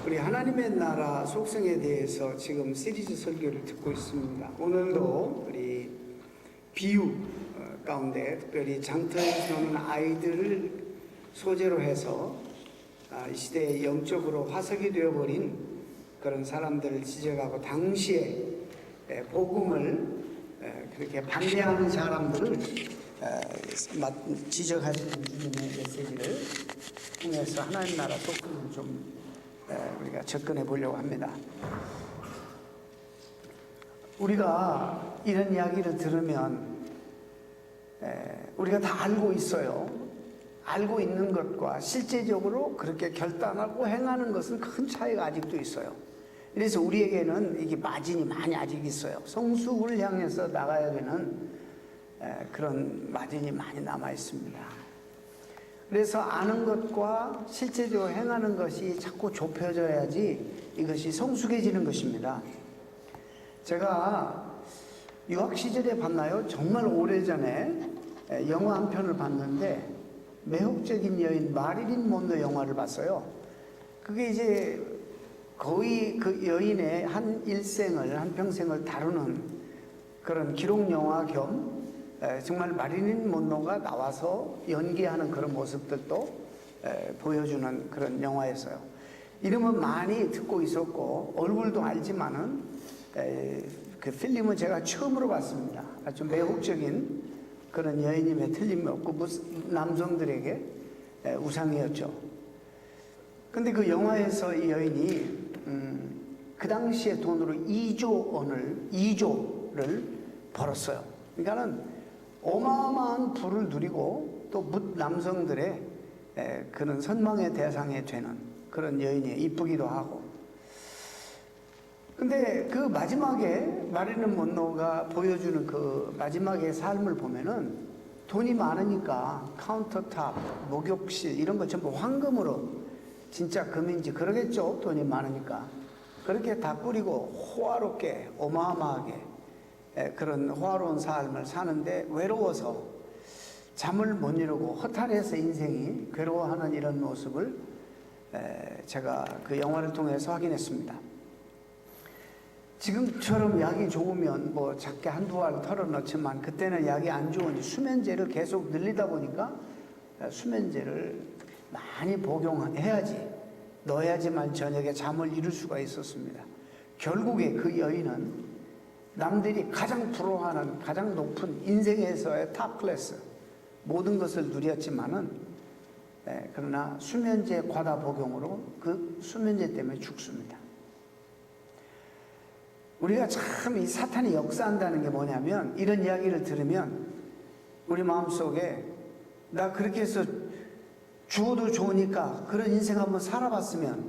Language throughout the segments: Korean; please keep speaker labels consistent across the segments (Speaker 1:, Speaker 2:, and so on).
Speaker 1: 우리 하나님의 나라 속성에 대해서 지금 시리즈 설교를 듣고 있습니다. 오늘도 우리 비유 가운데 특별히 장터에서 노는 아이들을 소재로 해서 이 시대에 영적으로 화석이 되어버린 그런 사람들을 지적하고 당시에 복음을 그렇게 반대하는 사람들을 지적하시는 주님의 메시지를 통해서 하나님 나라 속성을 좀 우리가 접근해 보려고 합니다. 우리가 이런 이야기를 들으면 우리가 다 알고 있어요. 알고 있는 것과 실제적으로 그렇게 결단하고 행하는 것은 큰 차이가 아직도 있어요. 그래서 우리에게는 이게 마진이 많이 아직 있어요. 성숙을 향해서 나가야 되는 그런 마진이 많이 남아 있습니다. 그래서 아는 것과 실제적으로 행하는 것이 자꾸 좁혀져야지 이것이 성숙해지는 것입니다. 제가 유학 시절에 봤나요? 정말 오래전에 영화 한 편을 봤는데 매혹적인 여인 마릴린 먼로 영화를 봤어요. 그게 이제 거의 그 여인의 한 일생을, 한 평생을 다루는 그런 기록 영화 겸 정말 마릴린 먼로가 나와서 연기하는 그런 모습들도 보여주는 그런 영화였어요. 이름은 많이 듣고 있었고 얼굴도 알지만은 그 필름은 제가 처음으로 봤습니다. 아주 매혹적인 그런 여인임에 틀림이 없고 남성들에게 우상이었죠. 근데 그 영화에서 이 여인이 그 당시의 돈으로 2조를 벌었어요. 그러니까는 어마어마한 부를 누리고 또 남성들의 그런 선망의 대상이 되는 그런 여인이 이쁘기도 하고. 근데 그 마지막에 마릴린 먼로가 보여주는 그 마지막의 삶을 보면은 돈이 많으니까 카운터탑, 목욕실 이런 거 전부 황금으로, 진짜 금인지 그러겠죠. 돈이 많으니까 그렇게 다 꾸리고 호화롭게 어마어마하게 그런 호화로운 삶을 사는데 외로워서 잠을 못 이루고 허탈해서 인생이 괴로워하는 이런 모습을 제가 그 영화를 통해서 확인했습니다. 지금처럼 약이 좋으면 뭐 작게 한두 알 털어넣지만 그때는 약이 안 좋으니 수면제를 계속 늘리다 보니까 수면제를 많이 복용해야지, 넣어야지만 저녁에 잠을 이룰 수가 있었습니다. 결국에 그 여인은 남들이 가장 부러워하는 가장 높은 인생에서의 탑 클래스 모든 것을 누렸지만은 그러나 수면제 과다 복용으로 그 수면제 때문에 죽습니다. 우리가 참 이 사탄이 역사한다는 게 뭐냐면 이런 이야기를 들으면 우리 마음속에 나 그렇게 해서 죽어도 좋으니까 그런 인생 한번 살아봤으면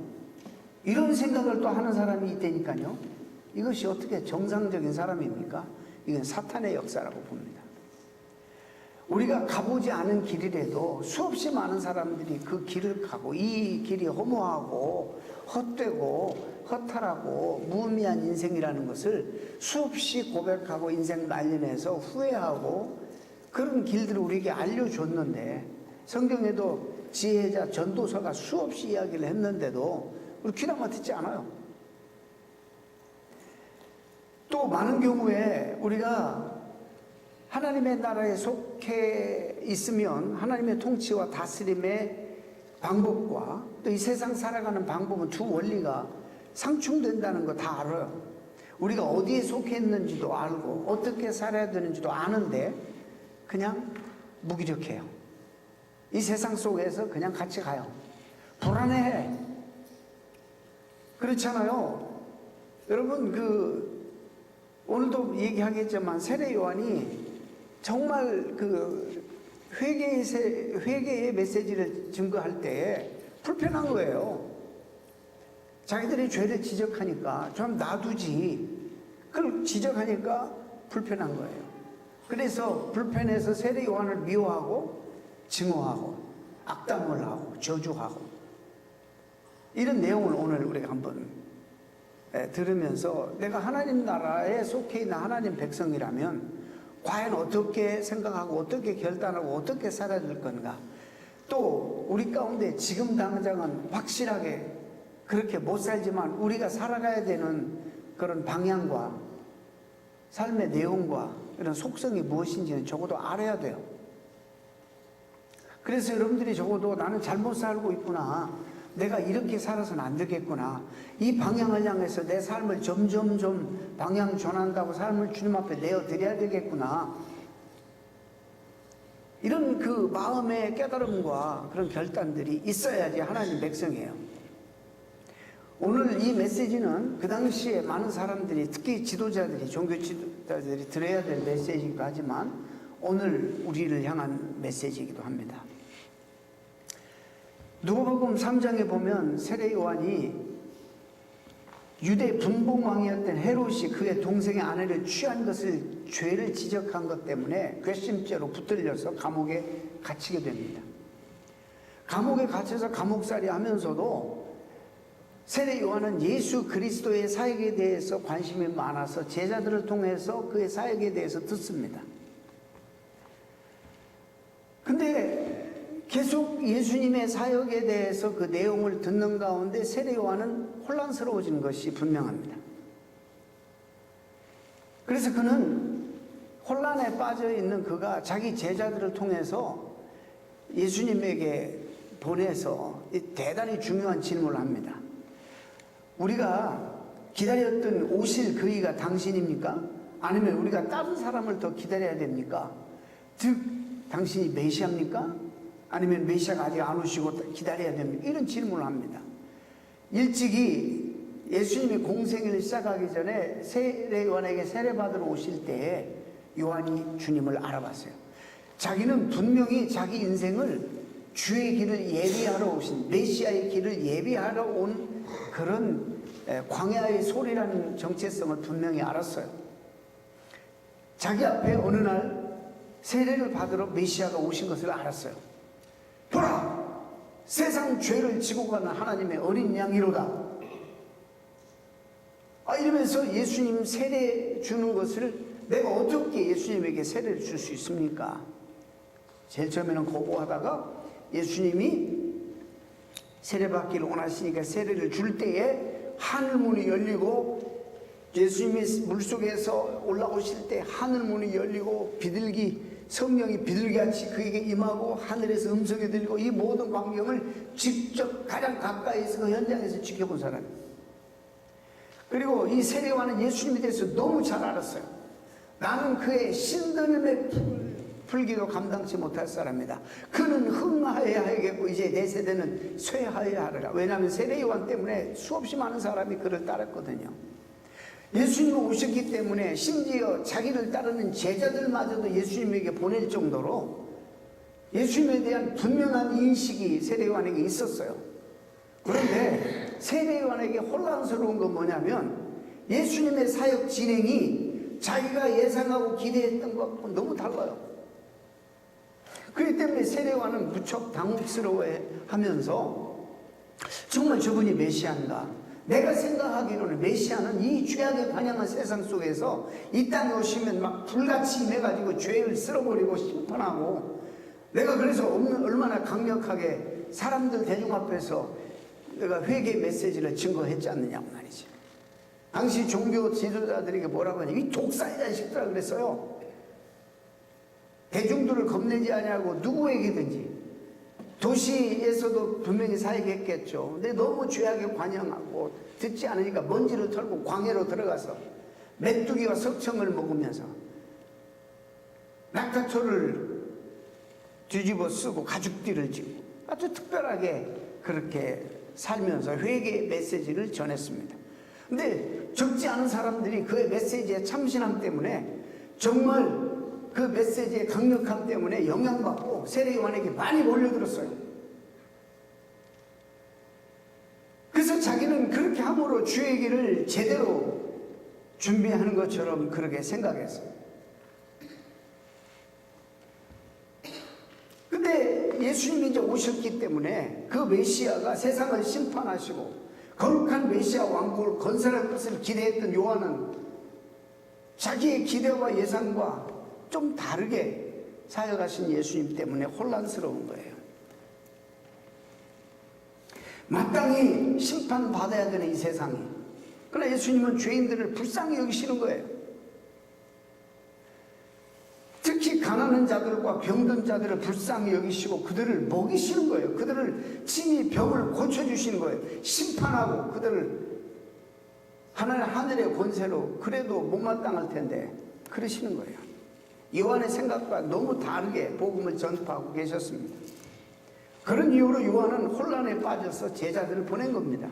Speaker 1: 이런 생각을 또 하는 사람이 있다니까요. 이것이 어떻게 정상적인 사람입니까? 이건 사탄의 역사라고 봅니다. 우리가 가보지 않은 길이라도 수없이 많은 사람들이 그 길을 가고 이 길이 허무하고 헛되고 허탈하고 무의미한 인생이라는 것을 수없이 고백하고 인생 말년에서 후회하고 그런 길들을 우리에게 알려줬는데 성경에도 지혜자 전도서가 수없이 이야기를 했는데도 우리 귀담아 듣지 않아요. 또 많은 경우에 우리가 하나님의 나라에 속해 있으면 하나님의 통치와 다스림의 방법과 또 이 세상 살아가는 방법은 두 원리가 상충된다는 거 다 알아요. 우리가 어디에 속해 있는지도 알고 어떻게 살아야 되는지도 아는데 그냥 무기력해요. 이 세상 속에서 그냥 같이 가요. 불안해해. 그렇잖아요. 여러분 오늘도 얘기하겠지만 세례 요한이 정말 그 회개의 메시지를 증거할 때 불편한 거예요. 자기들의 죄를 지적하니까 좀 놔두지. 그걸 지적하니까 불편한 거예요. 그래서 불편해서 세례 요한을 미워하고 증오하고 악담을 하고 저주하고 이런 내용을 오늘 우리가 한번 들으면서 내가 하나님 나라에 속해 있는 하나님 백성이라면 과연 어떻게 생각하고 어떻게 결단하고 어떻게 살아야 될 건가. 또 우리 가운데 지금 당장은 확실하게 그렇게 못 살지만 우리가 살아가야 되는 그런 방향과 삶의 내용과 이런 속성이 무엇인지는 적어도 알아야 돼요. 그래서 여러분들이 적어도 나는 잘못 살고 있구나, 내가 이렇게 살아서는 안 되겠구나, 이 방향을 향해서 내 삶을 점점 좀 방향 전환한다고 삶을 주님 앞에 내어드려야 되겠구나, 이런 그 마음의 깨달음과 그런 결단들이 있어야지 하나님 백성이에요. 오늘 이 메시지는 그 당시에 많은 사람들이, 특히 지도자들이, 종교 지도자들이 들어야 될 메시지이기도 하지만 오늘 우리를 향한 메시지이기도 합니다. 누가복음 3장에 보면 세례 요한이 유대 분봉왕이었던 헤롯이 그의 동생의 아내를 취한 것을, 죄를 지적한 것 때문에 괘씸죄로 붙들려서 감옥에 갇히게 됩니다. 감옥에 갇혀서 감옥살이 하면서도 세례 요한은 예수 그리스도의 사역에 대해서 관심이 많아서 제자들을 통해서 그의 사역에 대해서 듣습니다. 근데 계속 예수님의 사역에 대해서 그 내용을 듣는 가운데 세례 요한은 혼란스러워진 것이 분명합니다. 그래서 그는 혼란에 빠져 있는 그가 자기 제자들을 통해서 예수님에게 보내서 대단히 중요한 질문을 합니다. 우리가 기다렸던 오실 그이가 당신입니까? 아니면 우리가 다른 사람을 더 기다려야 됩니까? 즉 당신이 메시아입니까? 아니면 메시아가 아직 안 오시고 기다려야 됩니까? 이런 질문을 합니다. 일찍이 예수님이 공생애를 시작하기 전에 세례 요한에게 세례받으러 오실 때에 요한이 주님을 알아봤어요. 자기는 분명히 자기 인생을 주의 길을 예비하러 오신, 메시아의 길을 예비하러 온 그런 광야의 소리라는 정체성을 분명히 알았어요. 자기 앞에 어느 날 세례를 받으러 메시아가 오신 것을 알았어요. 보라! 세상 죄를 지고 가는 하나님의 어린 양이로다. 이러면서 예수님 세례 주는 것을 내가 어떻게 예수님에게 세례를 줄 수 있습니까? 제일 처음에는 거부하다가 예수님이 세례받기를 원하시니까 세례를 줄 때에 하늘문이 열리고, 예수님이 물속에서 올라오실 때 하늘문이 열리고 비둘기, 성령이 비둘기같이 그에게 임하고 하늘에서 음성이 들리고, 이 모든 광경을 직접 가장 가까이서 그 현장에서 지켜본 사람이에요. 그리고 이 세례 요한은 예수님에 대해서 너무 잘 알았어요. 나는 그의 신들음의 풀기도 감당치 못할 사람이다. 그는 흥하여야 하겠고 이제 내 세대는 쇠하여야 하리라. 왜냐하면 세례 요한 때문에 수없이 많은 사람이 그를 따랐거든요. 예수님이 오셨기 때문에 심지어 자기를 따르는 제자들마저도 예수님에게 보낼 정도로 예수님에 대한 분명한 인식이 세례 요한에게 있었어요. 그런데 세례 요한에게 혼란스러운 건 뭐냐면 예수님의 사역 진행이 자기가 예상하고 기대했던 것과 너무 달라요. 그렇기 때문에 세례 요한은 무척 당혹스러워하면서 정말 저분이 메시아인가? 내가 생각하기로는 메시아는 이 죄악에 반영한 세상 속에서 이 땅에 오시면 막 불같이 임해가지고 죄를 쓸어버리고 심판하고, 내가 그래서 얼마나 강력하게 사람들 대중 앞에서 내가 회개 메시지를 증거했지 않느냐고 말이지. 당시 종교 지도자들에게 뭐라고 하냐, 이 독사의 자식들아 그랬어요. 대중들을 겁내지 않냐고 누구에게든지. 도시에서도 분명히 사역했겠죠. 근데 너무 죄악에 관영하고 듣지 않으니까 먼지를 털고 광야로 들어가서 메뚜기와 석청을 먹으면서 낙타초를 뒤집어 쓰고 가죽띠를 지고 아주 특별하게 그렇게 살면서 회개 메시지를 전했습니다. 근데 적지 않은 사람들이 그의 메시지의 참신함 때문에, 정말 그 메시지의 강력함 때문에 영향받고 세례 요한에게 많이 몰려들었어요. 그래서 자기는 그렇게 함으로 주의 길을 제대로 준비하는 것처럼 그렇게 생각했어요. 근데 예수님이 이제 오셨기 때문에 그 메시아가 세상을 심판하시고 거룩한 메시아 왕국을 건설할 것을 기대했던 요한은 자기의 기대와 예상과 좀 다르게 사역하신 예수님 때문에 혼란스러운 거예요. 마땅히 심판받아야 되는 이 세상이. 그러나 예수님은 죄인들을 불쌍히 여기시는 거예요. 특히 가난한 자들과 병든 자들을 불쌍히 여기시고 그들을 먹이시는 거예요. 그들을 친히 병을 고쳐주시는 거예요. 심판하고 그들을 하늘의 권세로 그래도 못마땅할 텐데 그러시는 거예요. 요한의 생각과 너무 다르게 복음을 전파하고 계셨습니다. 그런 이유로 요한은 혼란에 빠져서 제자들을 보낸 겁니다.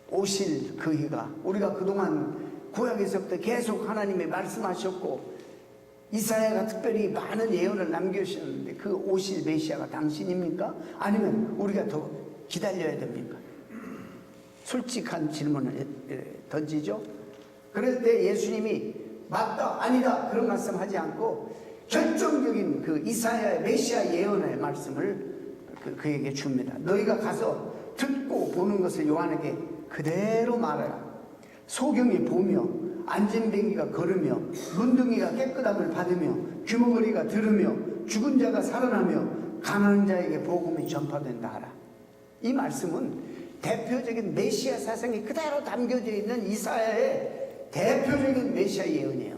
Speaker 1: 오실 그이가, 우리가 그동안 구약에서부터 계속 하나님이 말씀하셨고 이사야가 특별히 많은 예언을 남겨주셨는데 그 오실 메시아가 당신입니까? 아니면 우리가 더 기다려야 됩니까? 솔직한 질문을 던지죠. 그럴 때 예수님이 맞다 아니다 그런 말씀하지 않고 결정적인 그 이사야의 메시아 예언의 말씀을 그에게 줍니다. 너희가 가서 듣고 보는 것을 요한에게 그대로 말하라. 소경이 보며 안진뱅이가 걸으며 문둥이가 깨끗함을 받으며 귀머거리가 들으며 죽은 자가 살아나며 가난한 자에게 복음이 전파된다 하라. 이 말씀은 대표적인 메시아 사상이 그대로 담겨져 있는 이사야의 대표적인 메시아 예언이에요.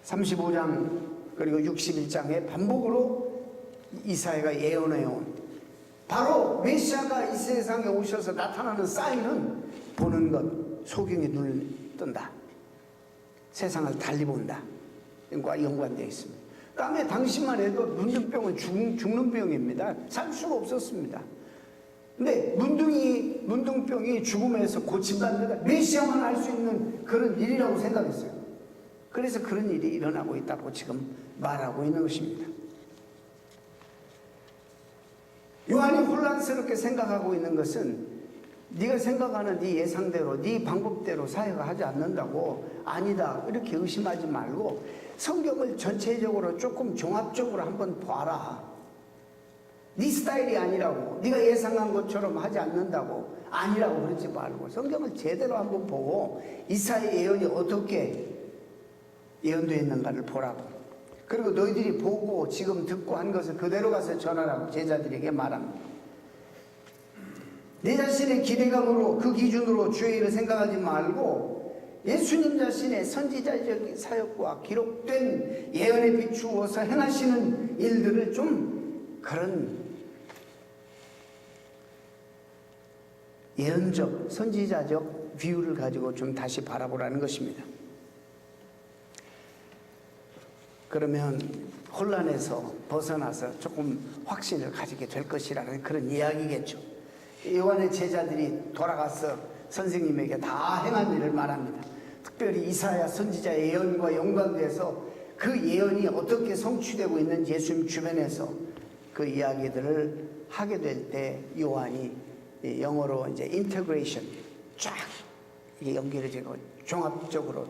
Speaker 1: 35장 그리고 61장에 반복으로 이사야가 예언해온 바로 메시아가 이 세상에 오셔서 나타나는 사인은 보는 것, 소경이 눈을 뜬다, 세상을 달리 본다 과 연관되어 있습니다. 다음에 당시만 해도 문둥병은 죽는 병입니다. 살 수가 없었습니다. 근데 문둥병이 죽음에서 고침받는 데가 메시아만 할 수 있는 그런 일이라고 생각했어요. 그래서 그런 일이 일어나고 있다고 지금 말하고 있는 것입니다. 요한이 혼란스럽게 생각하고 있는 것은 네가 생각하는 네 예상대로 네 방법대로 사회가 하지 않는다고, 아니다 이렇게 의심하지 말고 성경을 전체적으로 조금 종합적으로 한번 봐라. 네 스타일이 아니라고, 네가 예상한 것처럼 하지 않는다고 아니라고 그러지 말고 성경을 제대로 한번 보고 이사야의 예언이 어떻게 예언되어 있는가를 보라고. 그리고 너희들이 보고 지금 듣고 한 것을 그대로 가서 전하라고 제자들에게 말합니다. 내 자신의 기대감으로 그 기준으로 주의 일을 생각하지 말고 예수님 자신의 선지자적 사역과 기록된 예언에 비추어서 행하시는 일들을 좀 그런 예언적 선지자적 뷰를 가지고 좀 다시 바라보라는 것입니다. 그러면 혼란에서 벗어나서 조금 확신을 가지게 될 것이라는 그런 이야기겠죠. 요한의 제자들이 돌아가서 선생님에게 다 행한 일을 말합니다. 특별히 이사야 선지자의 예언과 연관돼서 그 예언이 어떻게 성취되고 있는지 예수님 주변에서 그 이야기들을 하게 될 때 요한이 영어로 이제 인테그레이션 쫙 연결해지고 종합적으로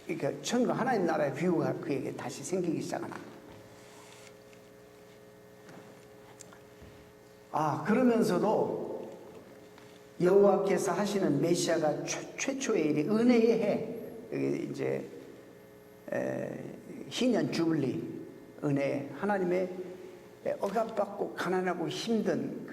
Speaker 1: 그러니까 천국 하나님 나라의 뷰가 그에게 다시 생기기 시작하나. 그러면서도 여호와께서 하시는 메시아가 최초의 일이 은혜의 해, 이제 희년 주블리, 은혜, 하나님의 억압받고 가난하고 힘든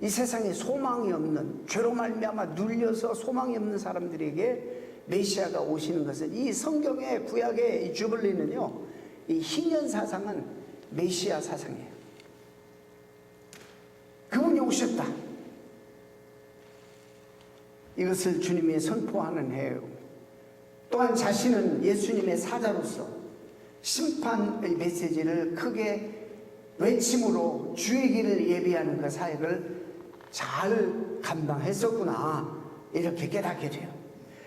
Speaker 1: 이 세상에 소망이 없는, 죄로 말미암아 눌려서 소망이 없는 사람들에게 메시아가 오시는 것은, 이 성경의 구약의 이 주블리는요, 이 희년 사상은 메시아 사상이에요. 그분이 오셨다. 이것을 주님이 선포하는 해요. 또한 자신은 예수님의 사자로서 심판의 메시지를 크게 외침으로 주의 길을 예비하는 그 사역을 잘 감당했었구나, 이렇게 깨닫게 돼요.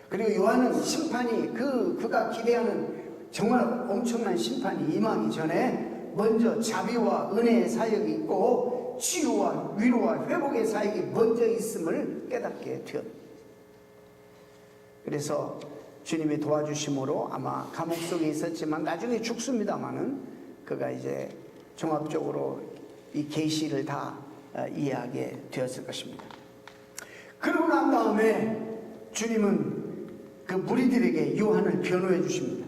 Speaker 1: 그리고 요한은 심판이 그가 기대하는 정말 엄청난 심판이 임하기 전에 먼저 자비와 은혜의 사역이 있고 치유와 위로와 회복의 사역이 먼저 있음을 깨닫게 되었다. 그래서 주님이 도와주심으로 아마 감옥 속에 있었지만 나중에 죽습니다마는 그가 이제 종합적으로 이 계시를 다 이해하게 되었을 것입니다. 그러고 난 다음에 주님은 그 무리들에게 요한을 변호해 주십니다.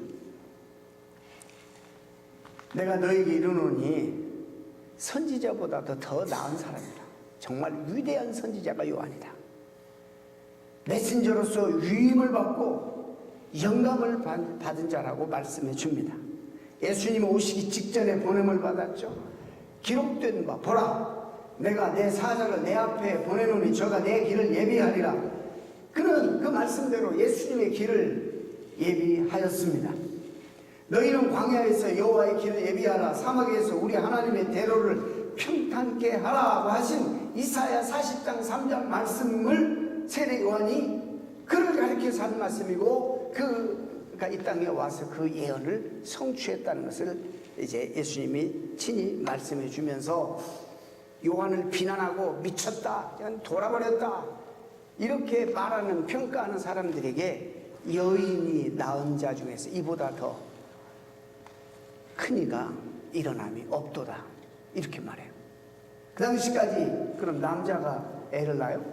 Speaker 1: 내가 너에게 이르노니 선지자보다도 더 나은 사람이다. 정말 위대한 선지자가 요한이다. 메신저로서 위임을 받고 영감을 받은 자라고 말씀해 줍니다. 예수님 오시기 직전에 보냄을 받았죠. 기록된 바 보라, 내가 내 사자를 내 앞에 보내노니 저가 내 길을 예비하리라. 그는 그 말씀대로 예수님의 길을 예비하였습니다. 너희는 광야에서 여호와의 길을 예비하라, 사막에서 우리 하나님의 대로를 평탄케 하라고 하신 이사야 40장 3절 말씀을 세례 요한이 그를 가리켜서 한 말씀이고, 그가 이 땅에 와서 그 예언을 성취했다는 것을 이제 예수님이 친히 말씀해 주면서 요한을 비난하고 미쳤다, 돌아버렸다 이렇게 말하는, 평가하는 사람들에게 여인이 낳은 자 중에서 이보다 더 큰 이가 일어남이 없도다 이렇게 말해요. 그 당시까지 그럼 남자가 애를 낳아요?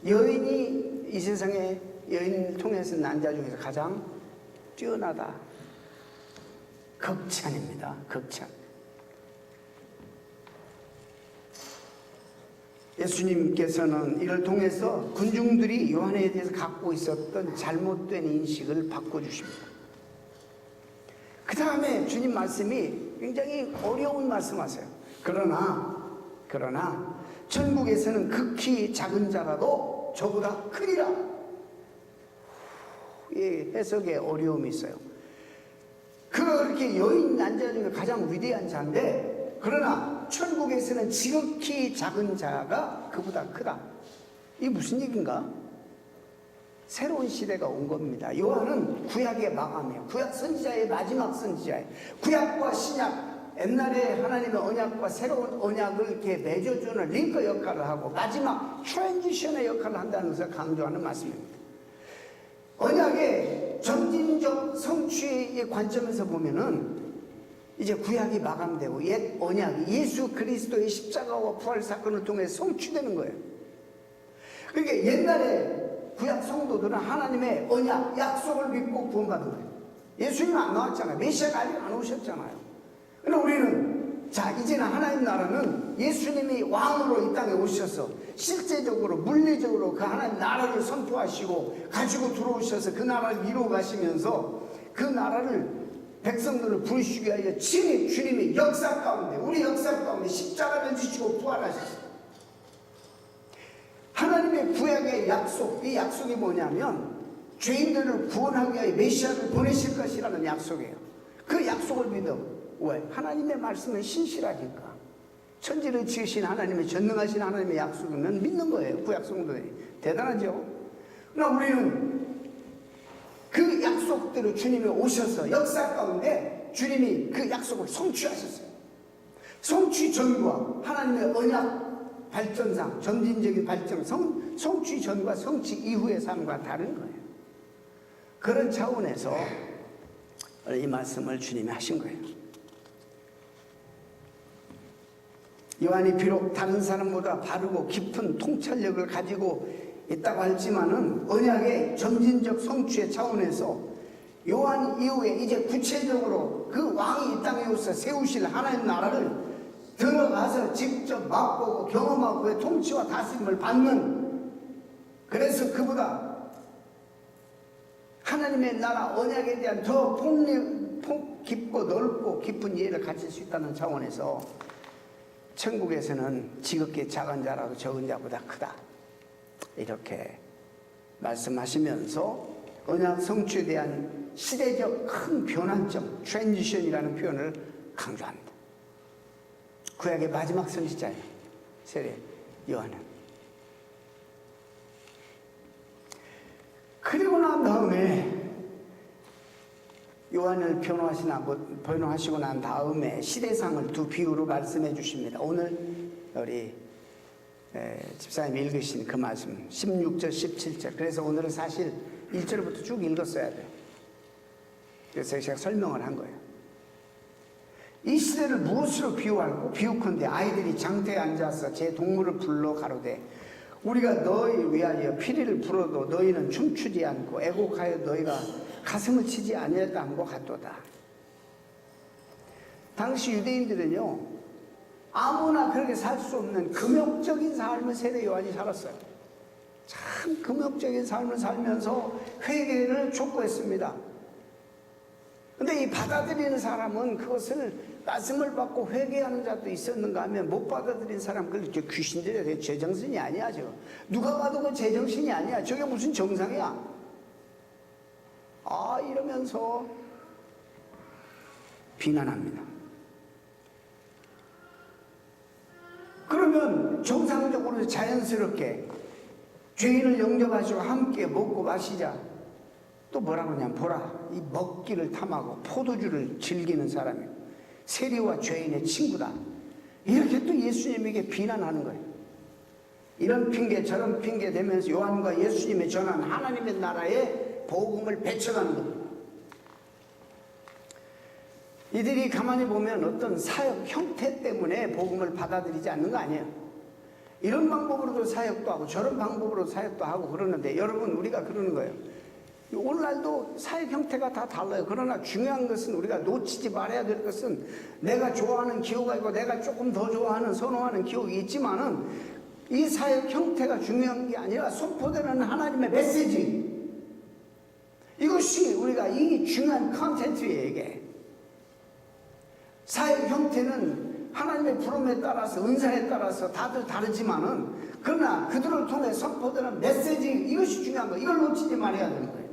Speaker 1: 여인이 이 세상에 여인을 통해서 난 자 중에서 가장 뛰어나다. 극찬입니다. 극찬. 예수님께서는 이를 통해서 군중들이 요한에 대해서 갖고 있었던 잘못된 인식을 바꿔주십니다. 그 다음에 주님 말씀이 굉장히 어려운 말씀하세요. 그러나 천국에서는 극히 작은 자라도 저보다 크리라. 이 해석에 어려움이 있어요. 그렇게 여인 난자 중에 가장 위대한 자인데, 그러나 천국에서는 지극히 작은 자가 그보다 크다. 이게 무슨 얘기인가? 새로운 시대가 온 겁니다. 요한은 구약의 마감이에요. 구약 선지자의 마지막 선지자예요. 구약과 신약, 옛날에 하나님의 언약과 새로운 언약을 이렇게 맺어주는 링크 역할을 하고 마지막 트랜지션의 역할을 한다는 것을 강조하는 말씀입니다. 언약의 점진적 성취의 관점에서 보면은 이제 구약이 마감되고 옛 언약이 예수 그리스도의 십자가와 부활 사건을 통해 성취되는 거예요. 그러니까 옛날에 구약 성도들은 하나님의 언약, 약속을 믿고 구원받은 거예요. 예수님 안 나왔잖아요. 메시아가 아직 안 오셨잖아요. 그러나 우리는 자, 이제는 하나님 나라는 예수님이 왕으로 이 땅에 오셔서 실제적으로 물리적으로 그 하나님 나라를 선포하시고 가지고 들어오셔서 그 나라를 이루어 가시면서 그 나라를 백성들을 부르시기 위하여 친히 주님이 역사 가운데, 우리 역사 가운데 십자가를 지시고 부활하셨어요. 하나님의 구약의 약속, 이 약속이 뭐냐면 죄인들을 구원하기 위하여 메시아를 보내실 것이라는 약속이에요. 그 약속을 믿어. 왜? 하나님의 말씀은 신실하니까. 천지를 지으신 하나님의, 전능하신 하나님의 약속이면 믿는 거예요. 구약 성도들이. 대단하죠? 그러나 우리는 그 약속대로 주님이 오셔서 역사 가운데 주님이 그 약속을 성취하셨어요. 성취 전과 하나님의 언약 발전상, 점진적인 발전, 성취 전과 성취 이후의 삶과 다른 거예요. 그런 차원에서 이 말씀을 주님이 하신 거예요. 요한이 비록 다른 사람보다 바르고 깊은 통찰력을 가지고 있다고 할지만은 언약의 점진적 성취의 차원에서 요한 이후에 이제 구체적으로 그 왕이 이 땅에 오셔서 세우실 하나님 나라를 들어가서 직접 맛보고 경험하고 그의 통치와 다스림을 받는, 그래서 그보다 하나님의 나라 언약에 대한 더 깊고 넓고 깊은 이해를 가질 수 있다는 차원에서 천국에서는 지극히 작은 자라도 적은 자보다 크다 이렇게 말씀하시면서 언약 성취에 대한 시대적 큰 변환점, 트랜지션이라는 표현을 강조합니다. 구약의 마지막 선지자예요. 세례 요한은. 그리고 난 다음에 요한을 변호하시고 난 다음에 시대상을 두 비유로 말씀해 주십니다. 오늘 우리 집사님이 읽으신 그 말씀 16절 17절. 그래서 오늘은 사실 1절부터 쭉 읽었어야 돼요. 그래서 제가 설명을 한 거예요. 이 시대를 무엇으로 비유할고 비유컨대 아이들이 장터에 앉아서 제 동물을 불러 가로되 우리가 너희 위하여 피리를 불어도 너희는 춤추지 않고 애곡하여 너희가 가슴을 치지 아니했다 한 것 같도다. 당시 유대인들은요, 아무나 그렇게 살 수 없는 금욕적인 삶을 세례 요한이 살았어요. 참 금욕적인 삶을 살면서 회개를 촉구했습니다. 근데 이 받아들이는 사람은 그것을 말씀을 받고 회개하는 자도 있었는가 하면 못 받아들인 사람, 그걸 귀신들이 제정신이 아니야. 저거 누가 봐도 그 제정신이 아니야. 저게 무슨 정상이야. 이러면서 비난합니다. 그러면 정상적으로 자연스럽게 죄인을 영접하시고 함께 먹고 마시자. 또 뭐라고 하냐면, 보라, 이 먹기를 탐하고 포도주를 즐기는 사람이 세리와 죄인의 친구다. 이렇게 또 예수님에게 비난하는 거예요. 이런 핑계 저런 핑계 대면서 요한과 예수님의 전한 하나님의 나라의 복음을 배척하는 겁니다. 이들이 가만히 보면 어떤 사역 형태 때문에 복음을 받아들이지 않는 거 아니에요. 이런 방법으로도 사역도 하고 저런 방법으로 사역도 하고 그러는데, 여러분, 우리가 그러는 거예요. 오늘날도 사역 형태가 다 달라요. 그러나 중요한 것은, 우리가 놓치지 말아야 될 것은, 내가 좋아하는 기호가 있고 내가 조금 더 좋아하는 선호하는 기호가 있지만은 이 사역 형태가 중요한 게 아니라 선포되는 하나님의 메시지, 이것이 우리가 이 중요한 컨텐츠예요. 이게 사역 형태는 하나님의 부름에 따라서, 은사에 따라서 다들 다르지만은, 그러나 그들을 통해 선포되는 메시지, 이것이 중요한 거예요. 이걸 놓치지 말아야 되는 거예요.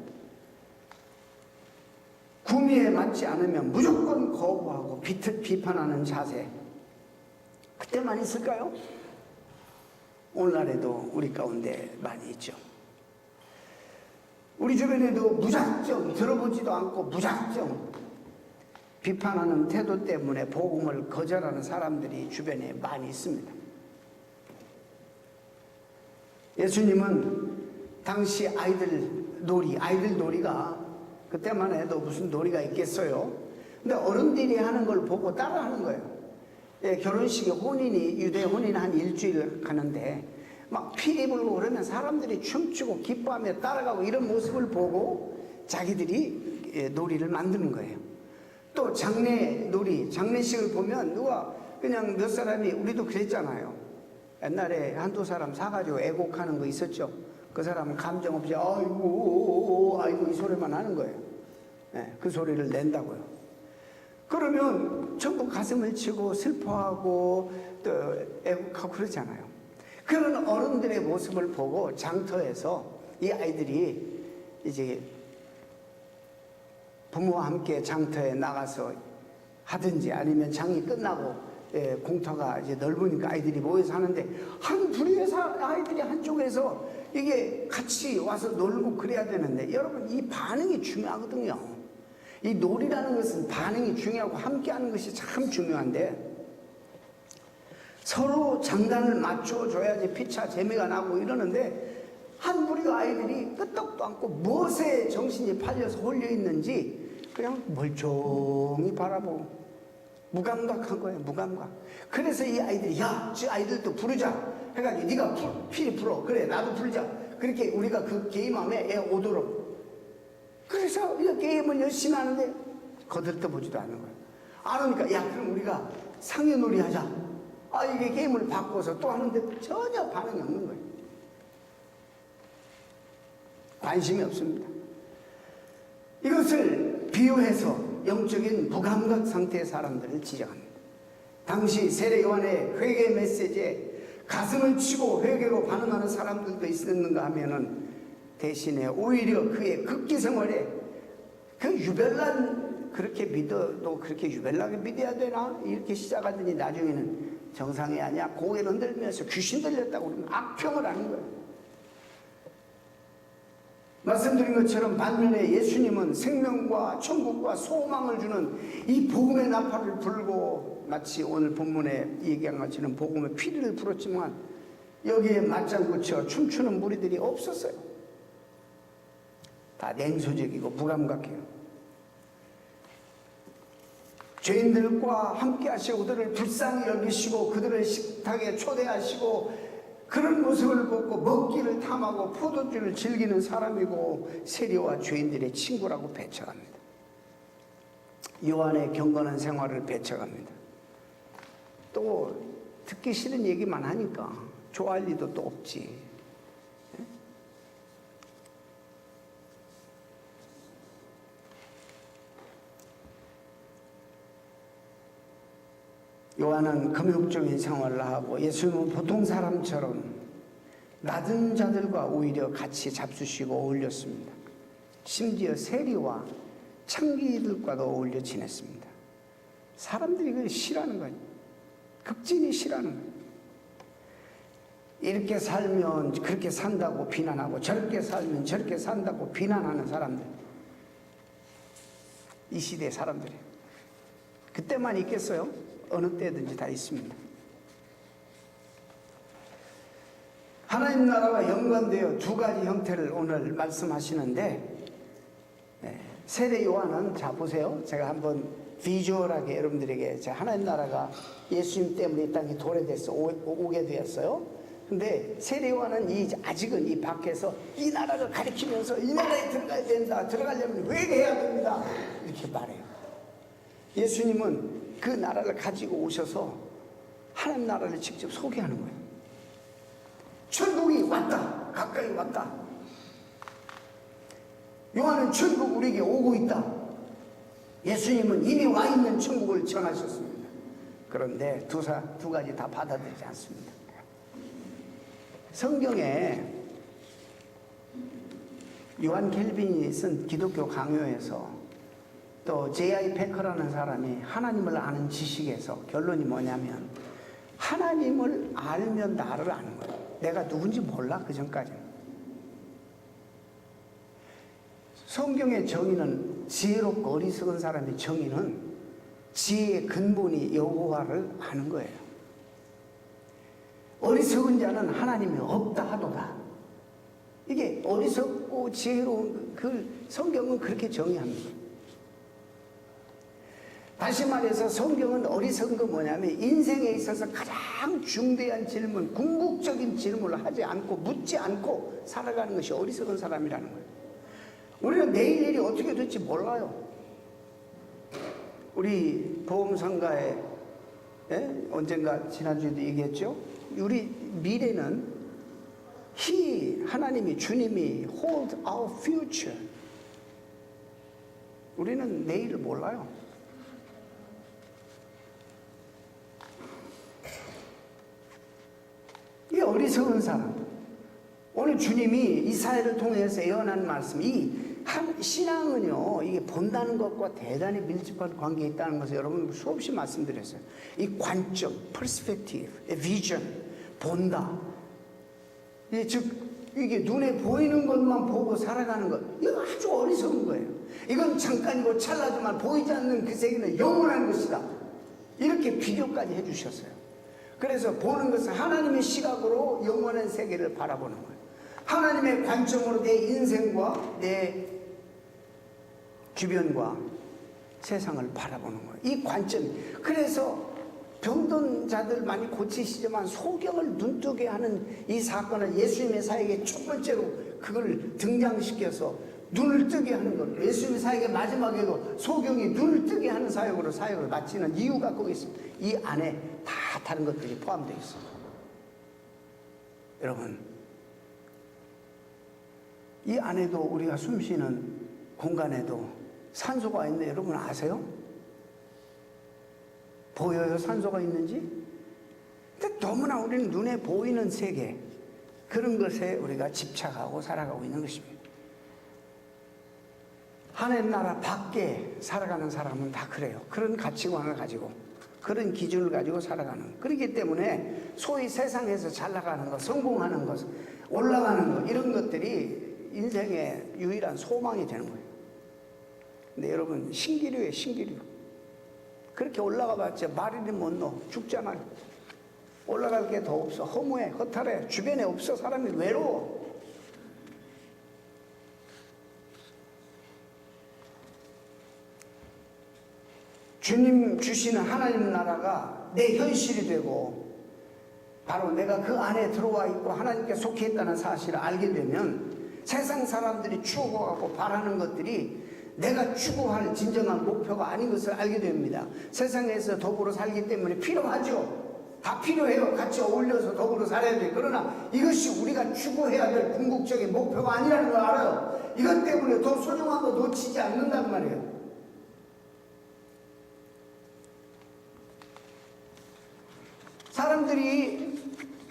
Speaker 1: 구미에 맞지 않으면 무조건 거부하고 비판하는 자세, 그때만 있을까요? 오늘날에도 우리 가운데 많이 있죠. 우리 주변에도 무작정 들어보지도 않고 무작정 비판하는 태도 때문에 복음을 거절하는 사람들이 주변에 많이 있습니다. 예수님은 당시 아이들 놀이가, 그때만 해도 무슨 놀이가 있겠어요. 근데 어른들이 하는 걸 보고 따라하는 거예요. 결혼식에 유대 혼인 한 일주일 가는데 막 피리 불고 그러면 사람들이 춤추고 기뻐하며 따라가고, 이런 모습을 보고 자기들이 놀이를 만드는 거예요. 또 장례식을 보면 누가 그냥 몇 사람이, 우리도 그랬잖아요. 옛날에 한두 사람 사가지고 애곡하는 거 있었죠. 그 사람은 감정 없이 아이고 이 소리만 하는 거예요. 그 소리를 낸다고요. 그러면 전부 가슴을 치고 슬퍼하고 또 애곡하고 그러잖아요. 그런 어른들의 모습을 보고 장터에서 이 아이들이 이제 부모와 함께 장터에 나가서 하든지, 아니면 장이 끝나고 공터가 이제 넓으니까 아이들이 모여서 하는데, 한 부류의 아이들이 한쪽에서 이게 같이 와서 놀고 그래야 되는데, 여러분, 이 반응이 중요하거든요. 이 놀이라는 것은 반응이 중요하고 함께하는 것이 참 중요한데, 서로 장단을 맞춰줘야지 피차 재미가 나고 이러는데, 한 무리의 아이들이 끄떡도 않고 무엇에 정신이 팔려서 홀려있는지 그냥 멀쩡히 바라보고 무감각한 거예요. 무감각. 그래서 이 아이들이, 야, 저 아이들도 부르자 해가지고, 네가 필히 불어, 그래 나도 부르자, 그렇게 우리가 그 게임함에 애 오도록. 그래서 이 게임을 열심히 하는데 거들떠보지도 않는 거예요. 안 오니까, 야, 그럼 우리가 상여놀이 하자. 이게 게임을 바꿔서 또 하는데 전혀 반응이 없는 거예요. 관심이 없습니다. 이것을 비유해서 영적인 무감각 상태의 사람들을 지적합니다. 당시 세례 요한의 회개 메시지에 가슴을 치고 회개로 반응하는 사람들도 있었는가 하면은, 대신에 오히려 그의 극기 생활에 그 유별난, 그렇게 믿어도 그렇게 유별나게 믿어야 되나? 이렇게 시작하더니 나중에는 정상이 아니야, 고개를 흔들면서 귀신 들렸다고 그러면 악평을 하는 거예요. 말씀드린 것처럼 반면에 예수님은 생명과 천국과 소망을 주는 이 복음의 나팔을 불고, 마치 오늘 본문에 얘기한 것처럼 복음의 피리를 불었지만 여기에 맞장구 쳐 춤추는 무리들이 없었어요. 다 냉소적이고 무감각해요. 죄인들과 함께 하시고 그들을 불쌍히 여기시고 그들을 식탁에 초대하시고, 그런 모습을 보고 먹기를 탐하고 포도주를 즐기는 사람이고 세리와 죄인들의 친구라고 배척합니다. 요한의 경건한 생활을 배척합니다. 또 듣기 싫은 얘기만 하니까 좋아할 리도 또 없지. 요한은 금욕적인 생활을 하고 예수님은 보통 사람처럼 낮은 자들과 오히려 같이 잡수시고 어울렸습니다. 심지어 세리와 창기들과도 어울려 지냈습니다. 사람들이 그걸 싫어하는 거예요. 극진히 싫어하는 거예요. 이렇게 살면 그렇게 산다고 비난하고 저렇게 살면 저렇게 산다고 비난하는 사람들. 이 시대의 사람들이에요. 그때만 있겠어요? 어느 때든지 다 있습니다. 하나님 나라와 연관되어 두 가지 형태를 오늘 말씀하시는데, 세례 요한은, 자 보세요. 제가 한번 비주얼하게 여러분들에게, 자 하나님 나라가 예수님 때문에 이 땅에 도래돼서 오게 되었어요. 근데 세례 요한은 아직은 이 밖에서 이 나라를 가리키면서 이 나라에 들어가야 된다, 들어가려면 회개해야 됩니다, 이렇게 말해요. 예수님은 그 나라를 가지고 오셔서 하나님 나라를 직접 소개하는 거예요. 천국이 왔다, 가까이 왔다. 요한은 천국 우리에게 오고 있다. 예수님은 이미 와 있는 천국을 전하셨습니다. 그런데 두 가지 다 받아들이지 않습니다. 성경에 요한 켈빈이 쓴 기독교 강요에서 또 J.I. 패커라는 사람이 하나님을 아는 지식에서 결론이 뭐냐면, 하나님을 알면 나를 아는 거예요. 내가 누군지 몰라 그 전까지는. 성경의 정의는, 지혜롭고 어리석은 사람의 정의는 지혜의 근본이 여호와를 아는 거예요. 어리석은 자는 하나님이 없다 하도다. 이게 어리석고 지혜로운 그 성경은 그렇게 정의합니다. 다시 말해서 성경은 어리석은 건 뭐냐면, 인생에 있어서 가장 중대한 질문, 궁극적인 질문을 하지 않고 묻지 않고 살아가는 것이 어리석은 사람이라는 거예요. 우리는 내일 일이 어떻게 될지 몰라요. 우리 보험상가에 언젠가 지난주에도 얘기했죠. 우리 미래는 하나님이, 주님이 hold our future. 우리는 내일을 몰라요. 이 어리석은 사람. 오늘 주님이 이사야를 통해서 예언한 말씀, 신앙은요, 이게 본다는 것과 대단히 밀접한 관계에 있다는 것을 여러분 수없이 말씀드렸어요. 이 관점, perspective, vision, 본다. 이게 눈에 보이는 것만 보고 살아가는 것, 이거 아주 어리석은 거예요. 이건 잠깐이고 찰나지만 보이지 않는 그 세계는 영원한 것이다. 이렇게 비교까지 해주셨어요. 그래서 보는 것은 하나님의 시각으로 영원한 세계를 바라보는 거예요. 하나님의 관점으로 내 인생과 내 주변과 세상을 바라보는 거예요. 이 관점. 그래서 병든 자들 많이 고치시지만 소경을 눈뜨게 하는 이 사건을 예수님의 사역의 첫 번째로 그걸 등장시켜서 눈을 뜨게 하는 것. 예수님의 사역의 마지막에도 소경이 눈을 뜨게 하는 사역으로 사역을 마치는 이유가 거기 있습니다. 이 안에 다 다른 것들이 포함되어 있습니다. 여러분, 이 안에도 우리가 숨쉬는 공간에도 산소가 있는데 여러분 아세요? 보여요? 산소가 있는지? 근데 너무나 우리는 눈에 보이는 세계, 그런 것에 우리가 집착하고 살아가고 있는 것입니다. 하나님 나라 밖에 살아가는 사람은 다 그래요. 그런 가치관을 가지고, 그런 기준을 가지고 살아가는. 그렇기 때문에 소위 세상에서 잘 나가는 것, 성공하는 것, 올라가는 것, 이런 것들이 인생의 유일한 소망이 되는 거예요. 근데 여러분, 신기류예요, 신기류. 그렇게 올라가 봤자 마리린 먼로 죽잖아요. 올라갈 게 더 없어. 허무해, 허탈해. 주변에 없어. 사람이 외로워. 주님 주시는 하나님 나라가 내 현실이 되고, 바로 내가 그 안에 들어와 있고 하나님께 속해 있다는 사실을 알게 되면 세상 사람들이 추구하고 바라는 것들이 내가 추구할 진정한 목표가 아닌 것을 알게 됩니다. 세상에서 더불어 살기 때문에 필요하죠. 다 필요해요. 같이 어울려서 더불어 살아야 돼. 그러나 이것이 우리가 추구해야 될 궁극적인 목표가 아니라는 걸 알아요. 이것 때문에 더 소중한 거 놓치지 않는단 말이에요. 사람들이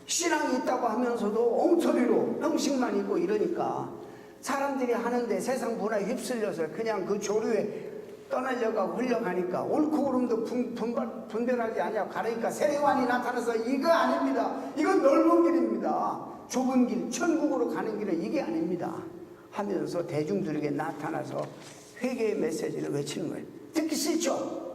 Speaker 1: 신앙이 있다고 하면서도 엉터리로 형식만 있고 이러니까 사람들이 하는데 세상 문화에 휩쓸려서 그냥 그 조류에 떠나려고 흘러가니까 옳고 그름도 분별하지 않냐고 가르니까 세례관이 나타나서 이거 아닙니다. 이건 넓은 길입니다. 좁은 길, 천국으로 가는 길은 이게 아닙니다. 하면서 대중들에게 나타나서 회개의 메시지를 외치는 거예요. 듣기 싫죠?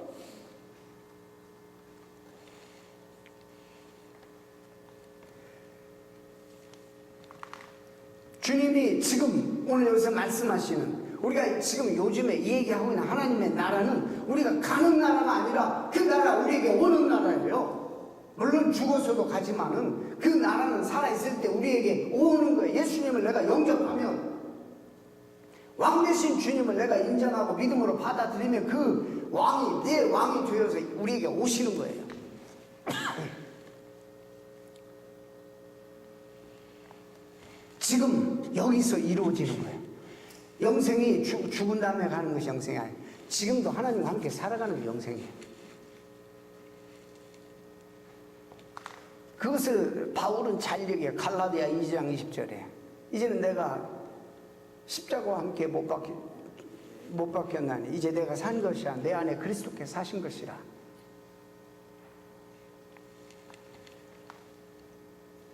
Speaker 1: 주님이 지금 오늘 여기서 말씀하시는 우리가 지금 요즘에 이 얘기하고 있는 하나님의 나라는 우리가 가는 나라가 아니라 그 나라 우리에게 오는 나라예요. 물론 죽어서도 가지만은 그 나라는 살아있을 때 우리에게 오는 거예요. 예수님을 내가 영접하면, 왕 대신 주님을 내가 인정하고 믿음으로 받아들이면 그 왕이 내 왕이 되어서 우리에게 오시는 거예요. 지금 여기서 이루어지는 거예요. 영생이 죽은 다음에 가는 것이 영생이 아니에요. 지금도 하나님과 함께 살아가는 게 영생이에요. 그것을 바울은 잘 얘기해요. 갈라디아 2장 20절에 이제는 내가 십자가와 함께 못 박혔나니 이제 내가 산 것이야 내 안에 그리스도께서 사신 것이라.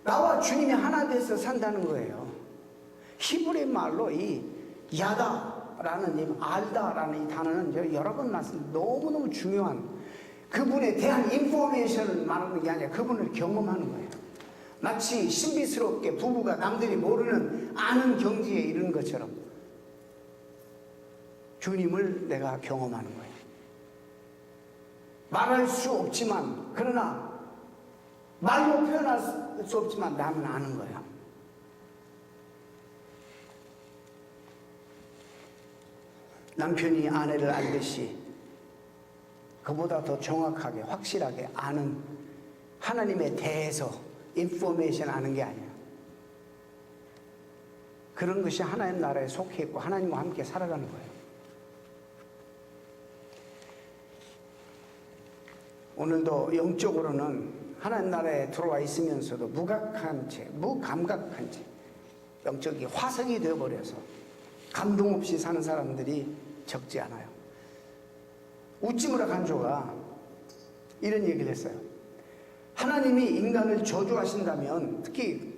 Speaker 1: 나와 주님이 하나 돼서 산다는 거예요. 히브리 말로 이 야다라는 이 알다라는 이 단어는 여러 번 말씀 너무너무 중요한 그분에 대한 인포메이션을 말하는 게 아니라 그분을 경험하는 거예요. 마치 신비스럽게 부부가 남들이 모르는 아는 경지에 이르는 것처럼 주님을 내가 경험하는 거예요. 말할 수 없지만 그러나 말로 표현할 수 없지만 나는 아는 거예요. 남편이 아내를 알듯이 그보다 더 정확하게 확실하게 아는 하나님에 대해서 인포메이션 아는 게 아니에요. 그런 것이 하나님 나라에 속해 있고 하나님과 함께 살아가는 거예요. 오늘도 영적으로는 하나님 나라에 들어와 있으면서도 무감각한 채 영적이 화석이 되어버려서 감동 없이 사는 사람들이 적지 않아요. 우찌무라 간조가 이런 얘기를 했어요. 하나님이 인간을 저주하신다면, 특히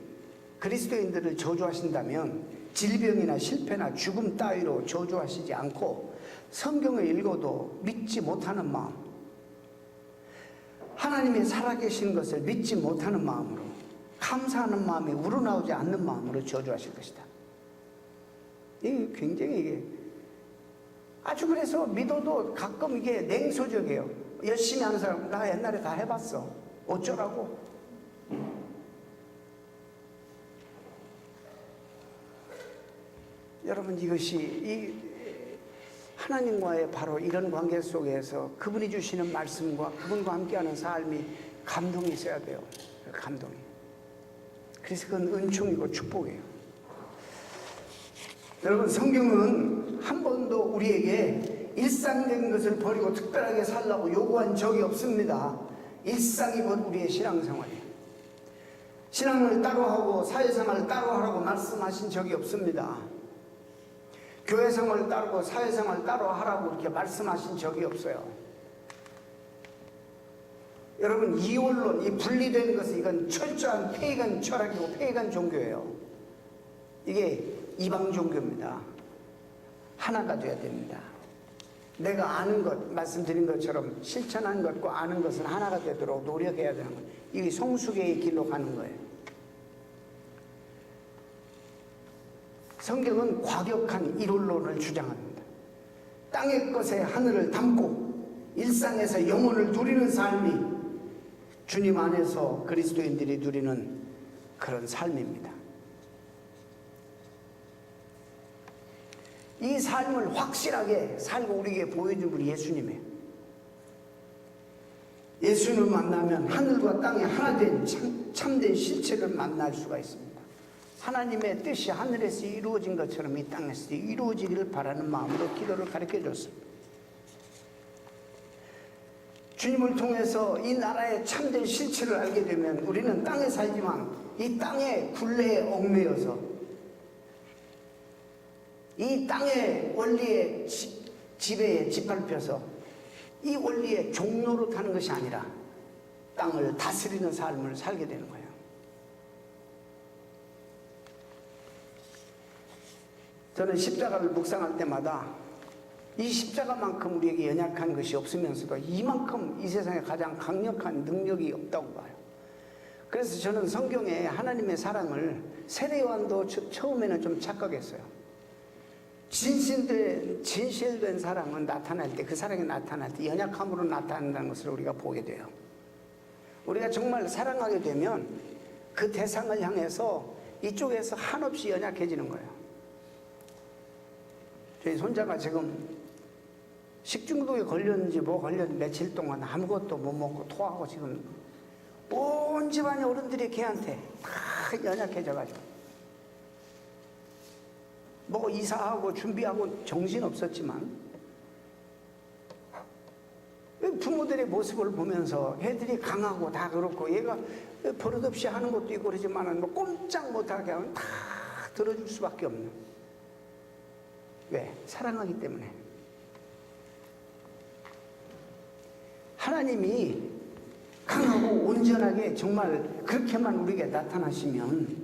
Speaker 1: 그리스도인들을 저주하신다면 질병이나 실패나 죽음 따위로 저주하시지 않고 성경을 읽어도 믿지 못하는 마음, 하나님이 살아계신 것을 믿지 못하는 마음으로, 감사하는 마음이 우러나오지 않는 마음으로 저주하실 것이다. 이게 굉장히 이게 아주 그래서 믿어도 가끔 이게 냉소적이에요. 열심히 하는 사람, 나 옛날에 다 해봤어. 어쩌라고? 여러분, 이것이 이 하나님과의 바로 이런 관계 속에서 그분이 주시는 말씀과 그분과 함께하는 삶이 감동이 있어야 돼요. 감동이. 그래서 그건 은총이고 축복이에요. 여러분, 성경은 한 번도 우리에게 일상적인 것을 버리고 특별하게 살라고 요구한 적이 없습니다. 일상이 우리의 신앙생활이에요. 신앙을 따로 하고 사회생활을 따로 하라고 말씀하신 적이 없습니다. 교회생활을 따르고 사회생활을 따로 하라고 이렇게 말씀하신 적이 없어요. 여러분, 이원론, 이 분리되는 것은 이건 철저한 페이간 철학이고 페이간 종교예요. 이게 이방 종교입니다. 하나가 돼야 됩니다. 내가 아는 것, 말씀드린 것처럼 실천한 것과 아는 것은 하나가 되도록 노력해야 되는 거예요. 이게 성수계의 길로 가는 거예요. 성경은 과격한 이론론을 주장합니다. 땅의 것에 하늘을 담고 일상에서 영혼을 누리는 삶이 주님 안에서 그리스도인들이 누리는 그런 삶입니다. 이 삶을 확실하게 살고 우리에게 보여준 분이 예수님이에요. 예수님을 만나면 하늘과 땅이 하나 된 참된 실체를 만날 수가 있습니다. 하나님의 뜻이 하늘에서 이루어진 것처럼 이 땅에서 이루어지기를 바라는 마음으로 기도를 가르쳐 줬습니다. 주님을 통해서 이 나라의 참된 실체를 알게 되면 우리는 땅에 살지만 이 땅의 굴레에 얽매여서 이 땅의 원리에 지배에 짓밟혀서 이 원리의 종로로 타는 것이 아니라 땅을 다스리는 삶을 살게 되는 거예요. 저는 십자가를 묵상할 때마다 이 십자가만큼 우리에게 연약한 것이 없으면서도 이만큼 이 세상에 가장 강력한 능력이 없다고 봐요. 그래서 저는 성경에 하나님의 사랑을 세례요한도 처음에는 좀 착각했어요. 진실된 사랑은 나타날 때, 그 사랑이 나타날 때 연약함으로 나타난다는 것을 우리가 보게 돼요. 우리가 정말 사랑하게 되면 그 대상을 향해서 이쪽에서 한없이 연약해지는 거예요. 저희 손자가 지금 식중독에 걸렸는지 뭐 걸렸는지 며칠 동안 아무것도 못 먹고 토하고 지금 온 집안의 어른들이 걔한테 다 연약해져가지고 뭐 이사하고 준비하고 정신없었지만 부모들의 모습을 보면서 애들이 강하고 다 그렇고 얘가 버릇없이 하는 것도 있고 그러지만 뭐 꼼짝 못하게 하면 다 들어줄 수밖에 없는. 왜? 사랑하기 때문에. 하나님이 강하고 온전하게 정말 그렇게만 우리에게 나타나시면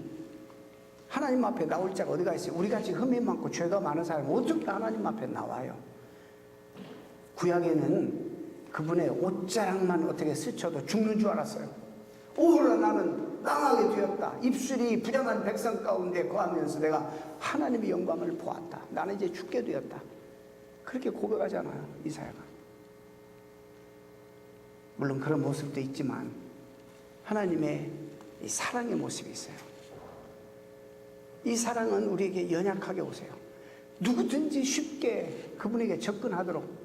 Speaker 1: 하나님 앞에 나올 자가 어디가 있어요? 우리같이 흠이 많고 죄가 많은 사람은 어떻게 하나님 앞에 나와요? 구약에는 그분의 옷자락만 어떻게 스쳐도 죽는 줄 알았어요. 오호라 나는 망하게 되었다. 입술이 부정한 백성 가운데 거하면서 내가 하나님의 영광을 보았다. 나는 이제 죽게 되었다. 그렇게 고백하잖아요, 이사야가. 물론 그런 모습도 있지만 하나님의 이 사랑의 모습이 있어요. 이 사랑은 우리에게 연약하게 오세요. 누구든지 쉽게 그분에게 접근하도록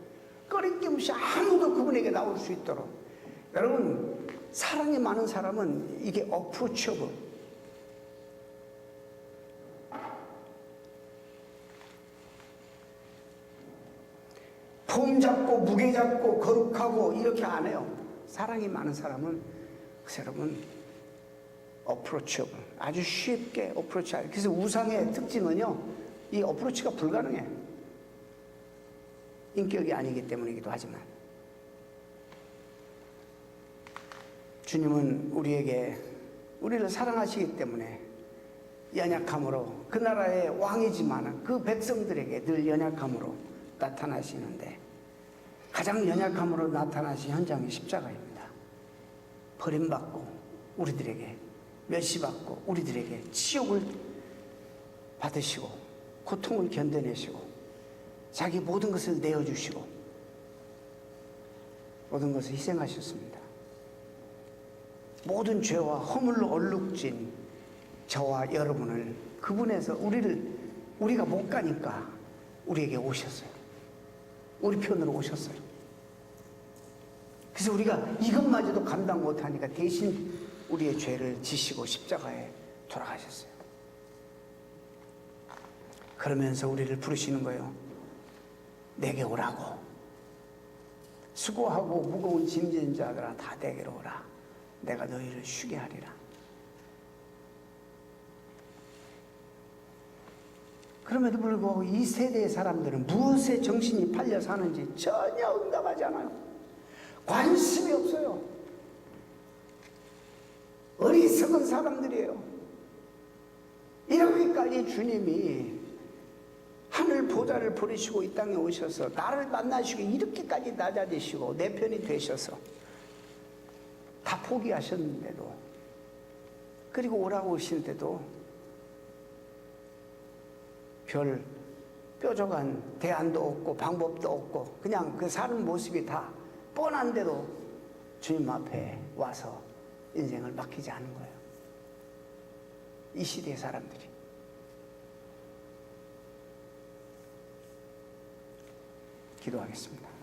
Speaker 1: 꺼리낌 없이 아무도 그분에게 나올 수 있도록. 여러분, 사랑이 많은 사람은 이게 어프로치able. 폼 잡고 무게 잡고 거룩하고 이렇게 안 해요. 사랑이 많은 사람은 그 사람은 어프로치able. 아주 쉽게 어프로치하죠. 그래서 우상의 특징은요, 이 어프로치가 불가능해. 인격이 아니기 때문이기도 하지만 주님은 우리를 사랑하시기 때문에 연약함으로 그 나라의 왕이지만 그 백성들에게 늘 연약함으로 나타나시는데 가장 연약함으로 나타나신 현장이 십자가입니다. 버림받고 우리들에게 멸시받고 우리들에게 치욕을 받으시고 고통을 견뎌내시고 자기 모든 것을 내어주시고 모든 것을 희생하셨습니다. 모든 죄와 허물로 얼룩진 저와 여러분을 그분에서 우리가 못 가니까 우리에게 오셨어요. 우리 편으로 오셨어요. 그래서 우리가 이것마저도 감당 못하니까 대신 우리의 죄를 지시고 십자가에 돌아가셨어요. 그러면서 우리를 부르시는 거예요. 내게 오라고. 수고하고 무거운 짐진 자들아 다 내게로 오라. 내가 너희를 쉬게 하리라. 그럼에도 불구하고 이 세대의 사람들은 무엇에 정신이 팔려 사는지 전혀 응답하지 않아요. 관심이 없어요. 어리석은 사람들이에요. 이러기까지 주님이 하늘 보좌를 부르시고 이 땅에 오셔서 나를 만나시고 이렇게까지 낮아지시고 내 편이 되셔서 다 포기하셨는데도 그리고 오라고 하시는데도 별 뾰족한 대안도 없고 방법도 없고 그냥 그 사는 모습이 다 뻔한데도 주님 앞에 와서 인생을 맡기지 않은 거예요. 이 시대의 사람들이. 기도하겠습니다.